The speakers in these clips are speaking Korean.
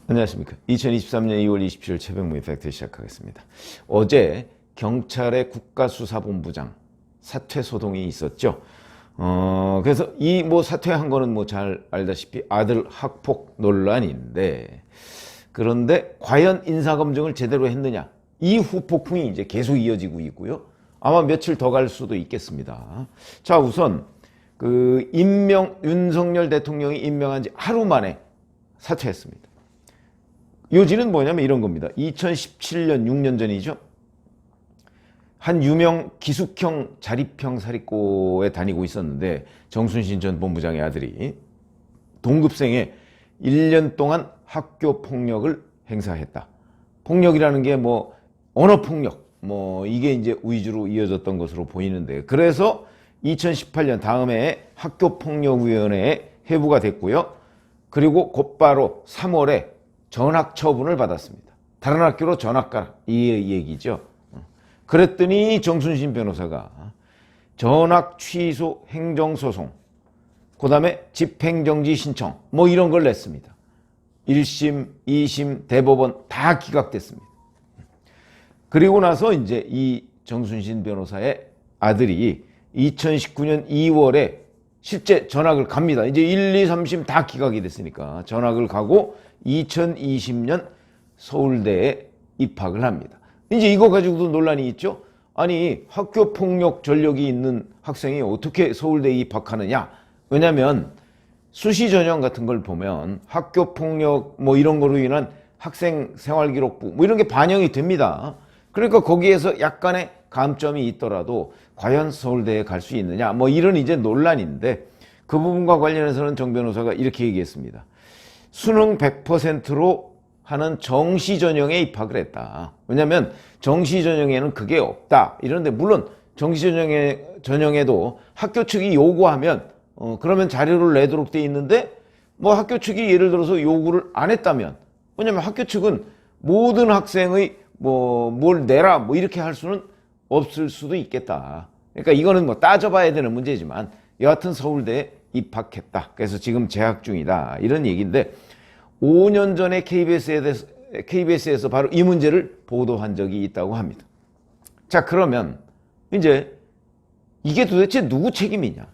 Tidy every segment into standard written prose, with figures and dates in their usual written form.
안녕하십니까. 2023년 2월 27일 최병무의 팩트 시작하겠습니다. 어제 경찰의 국가수사본부장 사퇴 소동이 있었죠. 그래서 이 사퇴한 거는 잘 알다시피 아들 학폭 논란인데, 그런데 과연 인사검증을 제대로 했느냐? 이 후폭풍이 이제 계속 이어지고 있고요. 아마 며칠 더 갈 수도 있겠습니다. 자, 우선 윤석열 대통령이 임명한 지 하루 만에 사퇴했습니다. 요지는 뭐냐면 이런 겁니다. 2017년 6년 전이죠. 한 유명 기숙형 자립형 사립고에 다니고 있었는데 정순신 전 본부장의 아들이 동급생에 1년 동안 학교 폭력을 행사했다. 폭력이라는 게 언어폭력 이게 이제 위주로 이어졌던 것으로 보이는데, 그래서 2018년 다음에 학교폭력위원회에 회부가 됐고요. 그리고 곧바로 3월에 전학 처분을 받았습니다. 다른 학교로 전학 가라, 이 얘기죠. 그랬더니 정순신 변호사가 전학 취소 행정소송, 그 다음에 집행정지 신청 이런 걸 냈습니다. 1심, 2심, 대법원 다 기각됐습니다. 그리고 나서 이제 이 정순신 변호사의 아들이 2019년 2월에 실제 전학을 갑니다. 이제 1, 2, 3심 다 기각이 됐으니까 전학을 가고 2020년 서울대에 입학을 합니다. 이제 이거 가지고도 논란이 있죠. 아니, 학교폭력 전력이 있는 학생이 어떻게 서울대에 입학하느냐. 왜냐하면 수시 전형 같은 걸 보면 학교폭력 이런 거로 인한 학생 생활기록부 이런 게 반영이 됩니다. 그러니까 거기에서 약간의 감점이 있더라도 과연 서울대에 갈 수 있느냐 이런 이제 논란인데, 그 부분과 관련해서는 정 변호사가 이렇게 얘기했습니다. 수능 100%로 하는 정시 전형에 입학을 했다. 왜냐하면 정시 전형에는 그게 없다. 이런데 물론 정시 전형에도 학교 측이 요구하면 그러면 자료를 내도록 돼 있는데, 학교 측이 예를 들어서 요구를 안 했다면, 왜냐면 학교 측은 모든 학생의 뭘 내라 이렇게 할 수는 없을 수도 있겠다. 그러니까 이거는 따져봐야 되는 문제지만 여하튼 서울대에 입학했다. 그래서 지금 재학 중이다. 이런 얘기인데, 5년 전에 KBS에서 바로 이 문제를 보도한 적이 있다고 합니다. 자, 그러면 이제 이게 도대체 누구 책임이냐?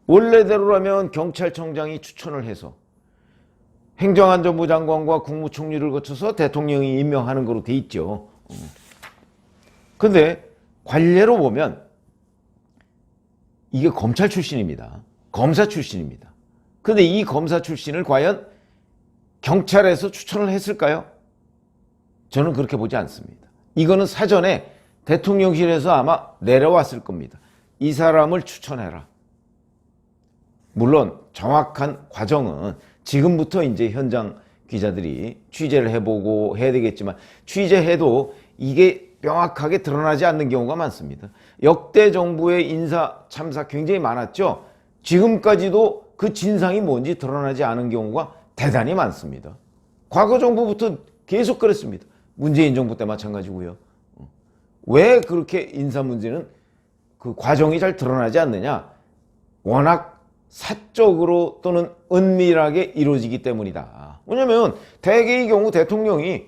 원래대로라면 경찰청장이 추천을 해서 행정안전부 장관과 국무총리를 거쳐서 대통령이 임명하는 거로 돼 있죠. 근데 관례로 보면 이게 검찰 출신입니다. 검사 출신입니다. 근데 이 검사 출신을 과연 경찰에서 추천을 했을까요? 저는 그렇게 보지 않습니다. 이거는 사전에 대통령실에서 아마 내려왔을 겁니다. 이 사람을 추천해라. 물론 정확한 과정은 지금부터 이제 현장 기자들이 취재를 해보고 해야 되겠지만, 취재해도 이게 명확하게 드러나지 않는 경우가 많습니다. 역대 정부의 인사 참사 굉장히 많았죠. 지금까지도 그 진상이 뭔지 드러나지 않은 경우가 대단히 많습니다. 과거 정부부터 계속 그랬습니다. 문재인 정부 때 마찬가지고요. 왜 그렇게 인사 문제는 그 과정이 잘 드러나지 않느냐? 워낙 사적으로 또는 은밀하게 이루어지기 때문이다. 왜냐면 대개의 경우 대통령이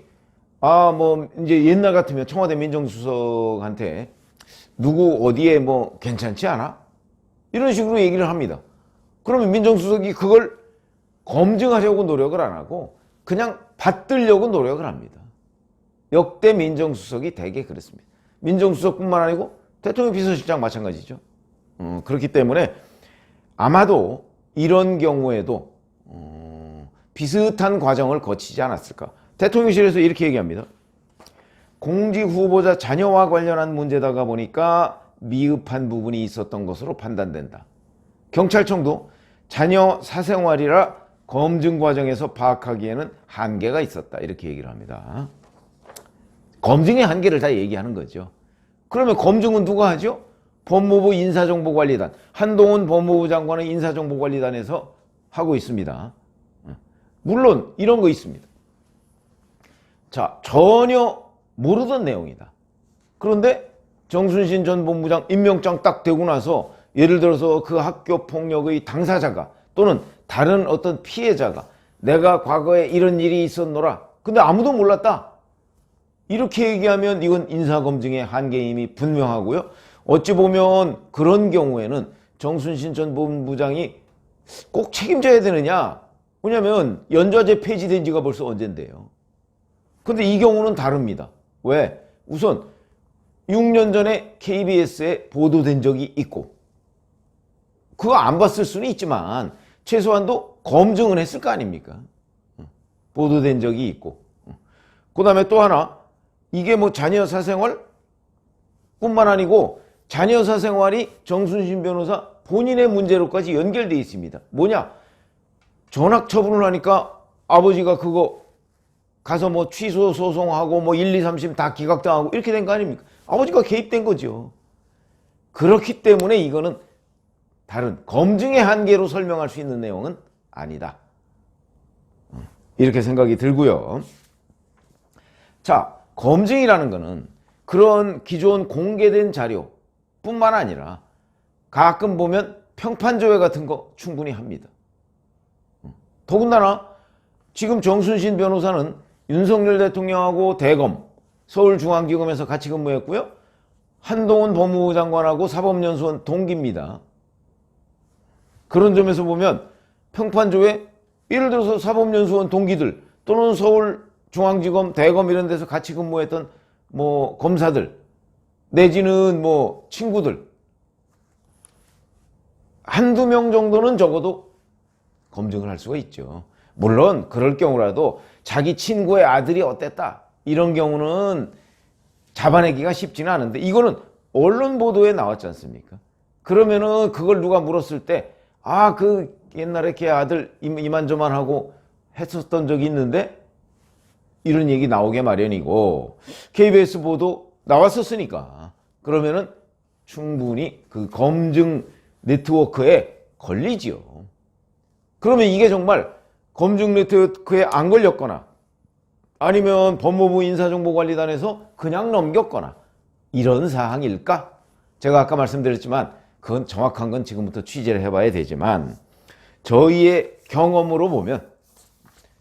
이제 옛날 같으면 청와대 민정수석한테 누구 어디에 괜찮지 않아? 이런 식으로 얘기를 합니다. 그러면 민정수석이 그걸 검증하려고 노력을 안 하고 그냥 받들려고 노력을 합니다. 역대 민정수석이 대개 그랬습니다. 민정수석뿐만 아니고 대통령 비서실장 마찬가지죠. 그렇기 때문에 아마도 이런 경우에도 비슷한 과정을 거치지 않았을까. 대통령실에서 이렇게 얘기합니다. 공직 후보자 자녀와 관련한 문제다가 보니까 미흡한 부분이 있었던 것으로 판단된다. 경찰청도 자녀 사생활이라 검증 과정에서 파악하기에는 한계가 있었다. 이렇게 얘기를 합니다. 검증의 한계를 다 얘기하는 거죠. 그러면 검증은 누가 하죠? 법무부 인사정보관리단. 한동훈 법무부 장관은 인사정보관리단에서 하고 있습니다. 물론 이런 거 있습니다. 자, 전혀 모르던 내용이다. 그런데 정순신 전 본부장 임명장 딱 되고 나서 예를 들어서 그 학교 폭력의 당사자가 또는 다른 어떤 피해자가 내가 과거에 이런 일이 있었노라. 근데 아무도 몰랐다. 이렇게 얘기하면 이건 인사검증의 한계임이 분명하고요. 어찌 보면 그런 경우에는 정순신 전 본부장이 꼭 책임져야 되느냐? 왜냐면 연좌제 폐지된 지가 벌써 언젠데요. 근데 이 경우는 다릅니다. 왜? 우선 6년 전에 KBS에 보도된 적이 있고 그거 안 봤을 수는 있지만 최소한도 검증은 했을 거 아닙니까? 보도된 적이 있고 그 다음에 또 하나 이게 뭐 자녀 사생활 뿐만 아니고 자녀 사생활이 정순신 변호사 본인의 문제로까지 연결되어 있습니다. 뭐냐? 전학 처분을 하니까 아버지가 그거 가서 뭐 취소 소송하고 뭐 1, 2, 3심 다 기각당하고 이렇게 된 거 아닙니까? 아버지가 개입된 거죠. 그렇기 때문에 이거는 다른 검증의 한계로 설명할 수 있는 내용은 아니다. 이렇게 생각이 들고요. 자, 검증이라는 거는 그런 기존 공개된 자료뿐만 아니라 가끔 보면 평판조회 같은 거 충분히 합니다. 더군다나 지금 정순신 변호사는 윤석열 대통령하고 대검, 서울중앙지검에서 같이 근무했고요. 한동훈 법무부 장관하고 사법연수원 동기입니다. 그런 점에서 보면 평판조회, 예를 들어서 사법연수원 동기들 또는 서울중앙지검, 대검 이런 데서 같이 근무했던 뭐 검사들 내지는 뭐 친구들 한두 명 정도는 적어도 검증을 할 수가 있죠. 물론 그럴 경우라도 자기 친구의 아들이 어땠다 이런 경우는 잡아내기가 쉽지는 않은데 이거는 언론 보도에 나왔지 않습니까? 그러면은 그걸 누가 물었을 때 아, 그 옛날에 걔 아들 이만저만하고 했었던 적이 있는데 이런 얘기 나오게 마련이고 KBS 보도 나왔었으니까 그러면은 충분히 그 검증 네트워크에 걸리지요. 그러면 이게 정말 검증 네트워크에 안 걸렸거나 아니면 법무부 인사정보관리단에서 그냥 넘겼거나 이런 사항일까? 제가 아까 말씀드렸지만 그건 정확한 건 지금부터 취재를 해봐야 되지만 저희의 경험으로 보면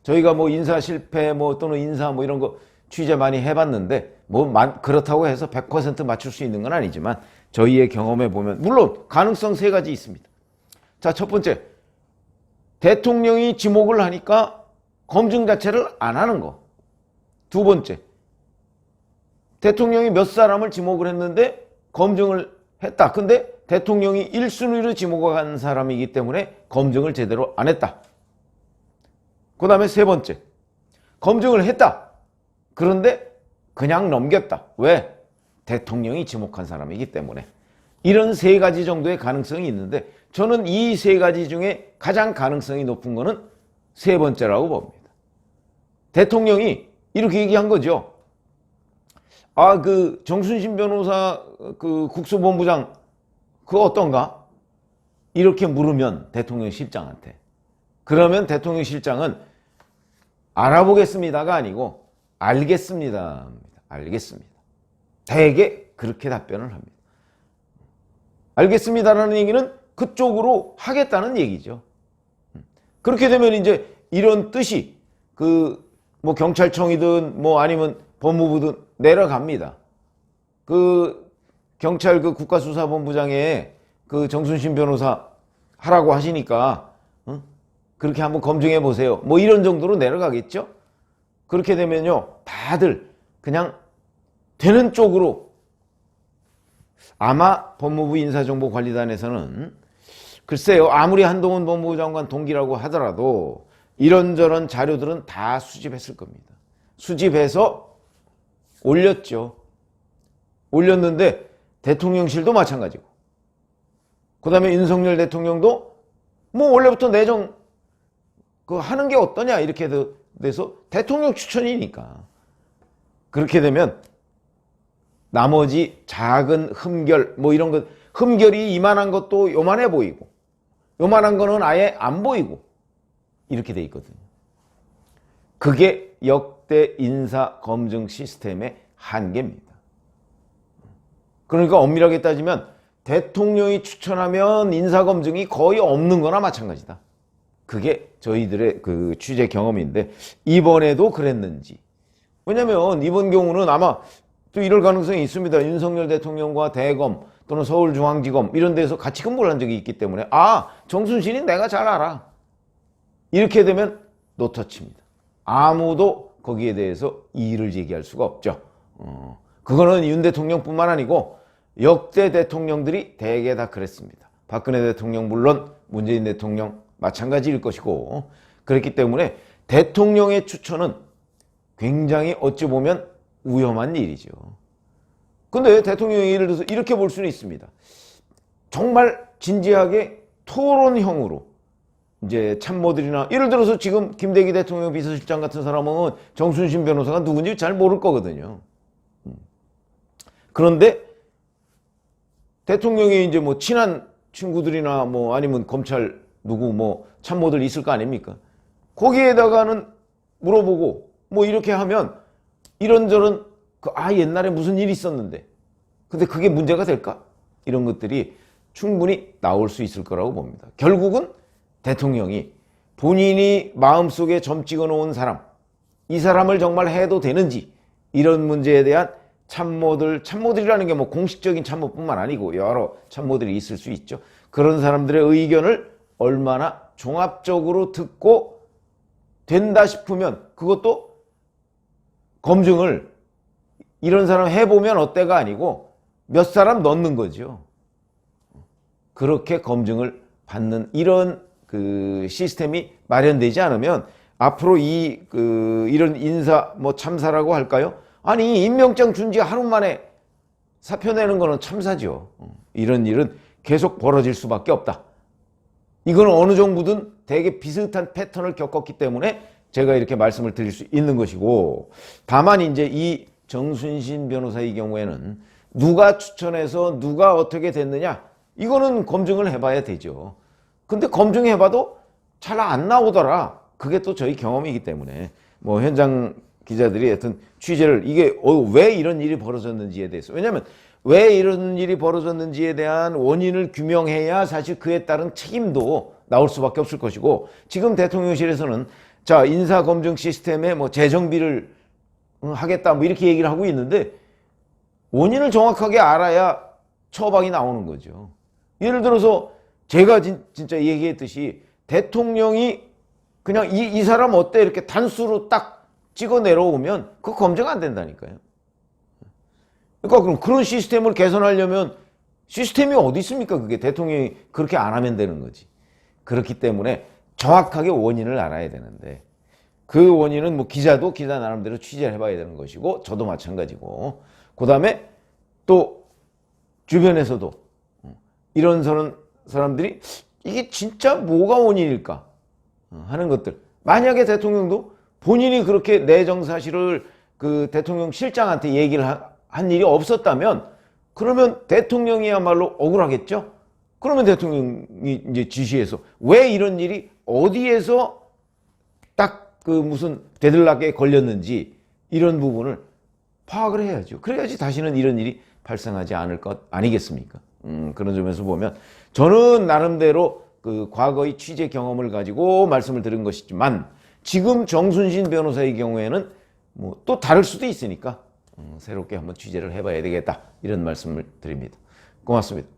저희가 뭐 인사 실패 뭐 또는 인사 뭐 이런 거 취재 많이 해봤는데 뭐 그렇다고 해서 100% 맞출 수 있는 건 아니지만 저희의 경험에 보면 물론 가능성 세 가지 있습니다. 자, 첫 번째 대통령이 지목을 하니까 검증 자체를 안 하는 거. 두 번째 대통령이 몇 사람을 지목을 했는데 검증을 했다. 근데 대통령이 1순위로 지목한 사람이기 때문에 검증을 제대로 안 했다. 그 다음에 세 번째 검증을 했다. 그런데 그냥 넘겼다. 왜? 대통령이 지목한 사람이기 때문에. 이런 세 가지 정도의 가능성이 있는데 저는 이 세 가지 중에 가장 가능성이 높은 거는 세 번째라고 봅니다. 대통령이 이렇게 얘기한 거죠. 아, 그 정순신 변호사 그 국수본부장 그거 어떤가? 이렇게 물으면 대통령 실장한테. 그러면 대통령 실장은 알아보겠습니다가 아니고 알겠습니다. 알겠습니다. 대개 그렇게 답변을 합니다. 알겠습니다라는 얘기는 그쪽으로 하겠다는 얘기죠. 그렇게 되면 이제 이런 뜻이 그 뭐 경찰청이든 뭐 아니면 법무부든 내려갑니다. 그 경찰 그 국가수사본부장에 그 정순신 변호사 하라고 하시니까 그렇게 한번 검증해 보세요. 뭐 이런 정도로 내려가겠죠. 그렇게 되면요 다들 그냥 되는 쪽으로 아마 법무부 인사정보관리단에서는 글쎄요 아무리 한동훈 법무부 장관 동기라고 하더라도 이런저런 자료들은 다 수집했을 겁니다. 수집해서 올렸죠. 올렸는데 대통령실도 마찬가지고 그 다음에 윤석열 대통령도 뭐 원래부터 내정 그 하는 게 어떠냐 이렇게 돼서 대통령 추천이니까 그렇게 되면 나머지 작은 흠결 뭐 이런 것 흠결이 이만한 것도 요만해 보이고 요만한 거는 아예 안 보이고 이렇게 돼 있거든요. 그게 역대 인사 검증 시스템의 한계입니다. 그러니까 엄밀하게 따지면 대통령이 추천하면 인사 검증이 거의 없는 거나 마찬가지다. 그게 저희들의 그 취재 경험인데 이번에도 그랬는지. 왜냐면 이번 경우는 아마 또 이럴 가능성이 있습니다. 윤석열 대통령과 대검 또는 서울중앙지검 이런 데서 같이 근무를 한 적이 있기 때문에 정순신이 내가 잘 알아. 이렇게 되면 노터치입니다. 아무도 거기에 대해서 이의를 제기할 수가 없죠. 그거는 윤 대통령뿐만 아니고 역대 대통령들이 대개 다 그랬습니다. 박근혜 대통령 물론 문재인 대통령 마찬가지일 것이고 그렇기 때문에 대통령의 추천은 굉장히 어찌 보면 위험한 일이죠. 근데 대통령이 예를 들어서 이렇게 볼 수는 있습니다. 정말 진지하게 토론형으로 이제 참모들이나 예를 들어서 지금 김대기 대통령 비서실장 같은 사람은 정순신 변호사가 누군지 잘 모를 거거든요. 그런데 대통령이 이제 뭐 친한 친구들이나 뭐 아니면 검찰 누구 뭐 참모들 있을 거 아닙니까? 거기에다가는 물어보고 뭐 이렇게 하면 이런저런 옛날에 무슨 일이 있었는데 근데 그게 문제가 될까? 이런 것들이 충분히 나올 수 있을 거라고 봅니다. 결국은 대통령이 본인이 마음속에 점 찍어 놓은 사람, 이 사람을 정말 해도 되는지 이런 문제에 대한 참모들이라는 게 뭐 공식적인 참모뿐만 아니고 여러 참모들이 있을 수 있죠. 그런 사람들의 의견을 얼마나 종합적으로 듣고 된다 싶으면 그것도 검증을 이런 사람 해보면 어때가 아니고 몇 사람 넣는 거죠. 그렇게 검증을 받는 이런 그 시스템이 마련되지 않으면 앞으로 이런 인사 뭐 참사라고 할까요? 아니 임명장 준 지 하루 만에 사표 내는 거는 참사죠. 이런 일은 계속 벌어질 수밖에 없다. 이건 어느 정부든 되게 비슷한 패턴을 겪었기 때문에 제가 이렇게 말씀을 드릴 수 있는 것이고 다만 이제 이 정순신 변호사의 경우에는 누가 추천해서 누가 어떻게 됐느냐 이거는 검증을 해봐야 되죠. 근데 검증해봐도 잘 안 나오더라. 그게 또 저희 경험이기 때문에 뭐 현장 기자들이 하여튼 취재를 이게 왜 이런 일이 벌어졌는지에 대해서 왜냐하면 왜 이런 일이 벌어졌는지에 대한 원인을 규명해야 사실 그에 따른 책임도 나올 수밖에 없을 것이고 지금 대통령실에서는 자 인사검증 시스템에 뭐 재정비를 하겠다 뭐 이렇게 얘기를 하고 있는데 원인을 정확하게 알아야 처방이 나오는 거죠. 예를 들어서 제가 진짜 얘기했듯이 대통령이 그냥 이 사람 어때 이렇게 단수로 딱 찍어 내려오면 그거 검증 안 된다니까요. 그러니까 그럼 그런 시스템을 개선하려면 시스템이 어디 있습니까? 그게 대통령이 그렇게 안 하면 되는 거지. 그렇기 때문에 정확하게 원인을 알아야 되는데 그 원인은 뭐 기자도 기자 나름대로 취재를 해봐야 되는 것이고 저도 마찬가지고 그 다음에 또 주변에서도 이런 사람들이 이게 진짜 뭐가 원인일까 하는 것들 만약에 대통령도 본인이 그렇게 내정 사실을 그 대통령 실장한테 얘기를 한 일이 없었다면 그러면 대통령이야말로 억울하겠죠. 그러면 대통령이 이제 지시해서 왜 이런 일이 어디에서 딱 그 무슨 대들락에 걸렸는지 이런 부분을 파악을 해야죠. 그래야지 다시는 이런 일이 발생하지 않을 것 아니겠습니까? 그런 점에서 보면 저는 나름대로 그 과거의 취재 경험을 가지고 말씀을 드린 것이지만 지금 정순신 변호사의 경우에는 뭐 또 다를 수도 있으니까 새롭게 한번 취재를 해봐야 되겠다 이런 말씀을 드립니다. 고맙습니다.